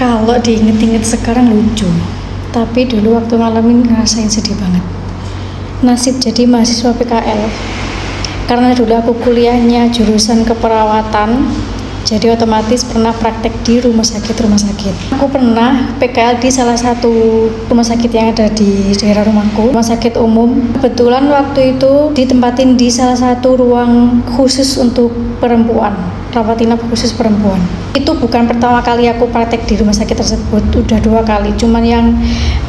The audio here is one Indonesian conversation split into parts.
Kalau diinget-inget sekarang lucu, tapi dulu waktu ngalamin ngerasain sedih banget. Nasib jadi mahasiswa PKL. Karena dulu aku kuliahnya jurusan keperawatan, jadi otomatis pernah praktek di rumah sakit. Aku pernah PKL di salah satu rumah sakit yang ada di daerah rumahku, rumah sakit umum. Kebetulan waktu itu ditempatin di salah satu ruang khusus untuk perempuan, rawat inap khusus perempuan. Itu bukan pertama kali aku praktek di rumah sakit tersebut, udah 2 kali. Cuman yang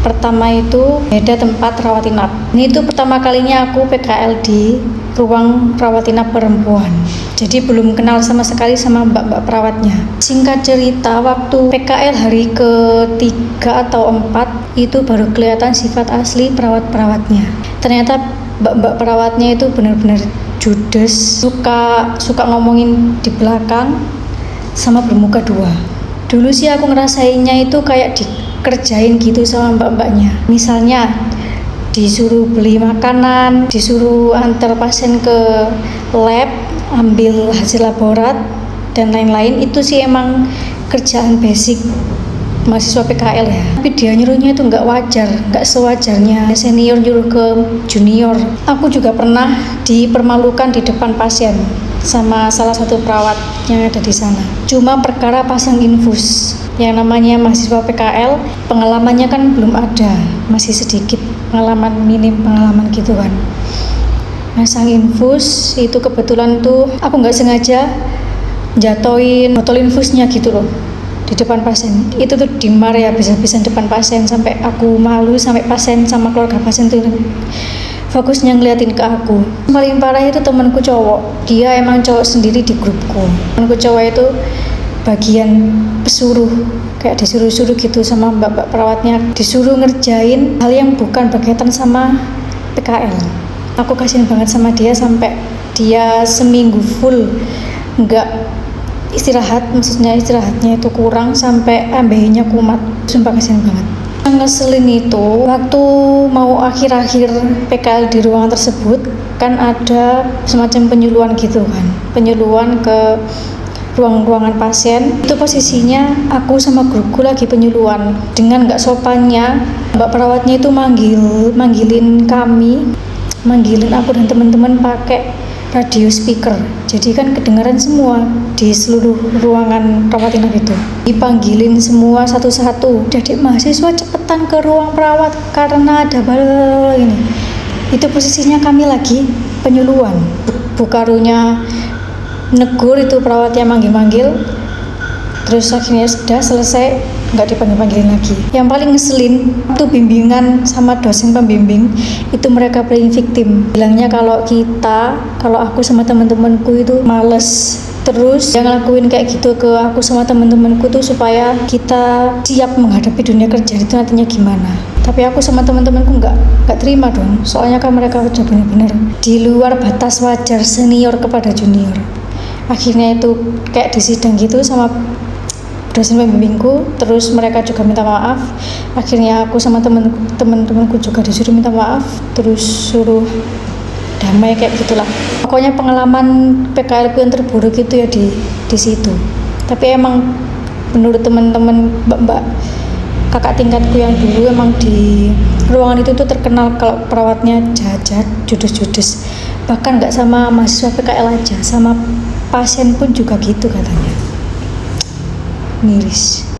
pertama itu beda tempat rawat inap. Ini itu pertama kalinya aku PKL di ruang rawat inap perempuan. Jadi belum kenal sama sekali sama mbak-mbak perawatnya. Singkat cerita, waktu PKL hari ke-3 atau 4 itu baru kelihatan sifat asli perawat-perawatnya. Ternyata mbak-mbak perawatnya itu benar-benar judes, suka ngomongin di belakang sama bermuka 2. Dulu sih aku ngerasainnya itu kayak dikerjain gitu sama mbak-mbaknya. Misalnya disuruh beli makanan, disuruh antar pasien ke lab, ambil hasil laborat dan lain-lain. Itu sih emang kerjaan basic mahasiswa PKL ya. Tapi dia nyuruhnya itu nggak wajar, nggak sewajarnya senior nyuruh ke junior. Aku juga pernah dipermalukan di depan pasien sama salah satu perawat yang ada di sana. Cuma perkara pasang infus. Yang namanya mahasiswa PKL, pengalamannya kan belum ada, masih sedikit pengalaman, minim pengalaman gitu kan. Pasang infus itu kebetulan tuh aku nggak sengaja jatoin botol infusnya gitu loh di depan pasien. Itu tuh dimar ya, bisa-bisa depan pasien, sampai aku malu, sampai pasien sama keluarga pasien tuh fokusnya ngeliatin ke aku. Paling parah itu temanku cowok, dia emang cowok sendiri di grupku. Temanku cowok itu bagian pesuruh, kayak disuruh-suruh gitu sama mbak-mbak perawatnya, disuruh ngerjain hal yang bukan berkaitan sama PKL. Aku kasihan banget sama dia, sampai dia seminggu full nggak istirahat, maksudnya istirahatnya itu kurang sampai ABH-nya kumat. Sumpah kasihan banget. Yang ngeselin itu waktu mau akhir-akhir PKL di ruangan tersebut kan ada semacam penyuluhan gitu kan, penyuluhan ke ruangan pasien. Itu posisinya aku sama grupku lagi penyuluhan. Dengan nggak sopannya mbak perawatnya itu manggilin aku dan teman-teman pakai radio speaker. Jadi kan kedengaran semua di seluruh ruangan rawat inap itu. Dipanggilin semua satu-satu. Jadi mahasiswa cepetan ke ruang perawat karena ada ini. Itu posisinya kami lagi penyuluhan. Bukarunya negur itu perawatnya manggil-manggil, terus akhirnya sudah selesai, nggak dipanggil-panggilin lagi. Yang paling ngeselin itu bimbingan sama dosen pembimbing itu mereka playing victim. Bilangnya kalau aku sama teman-temanku itu males, terus yang ngelakuin kayak gitu ke aku sama teman-temanku tuh supaya kita siap menghadapi dunia kerja itu nantinya gimana. Tapi aku sama teman-temanku nggak terima dong, soalnya kan mereka udah benar-benar di luar batas wajar senior kepada junior. Akhirnya itu kayak disidang gitu sama dosen pembimbingku, terus mereka juga minta maaf. Akhirnya aku sama temen-temenku juga disuruh minta maaf, terus suruh damai kayak gitulah. Pokoknya pengalaman PKL ku yang terburuk itu ya di situ. Tapi emang menurut teman-teman mbak kakak tingkatku yang dulu, emang di ruangan itu tuh terkenal kalau perawatnya jahat, judes. Bahkan nggak sama mahasiswa PKL aja, sama pasien pun juga gitu katanya. Miris.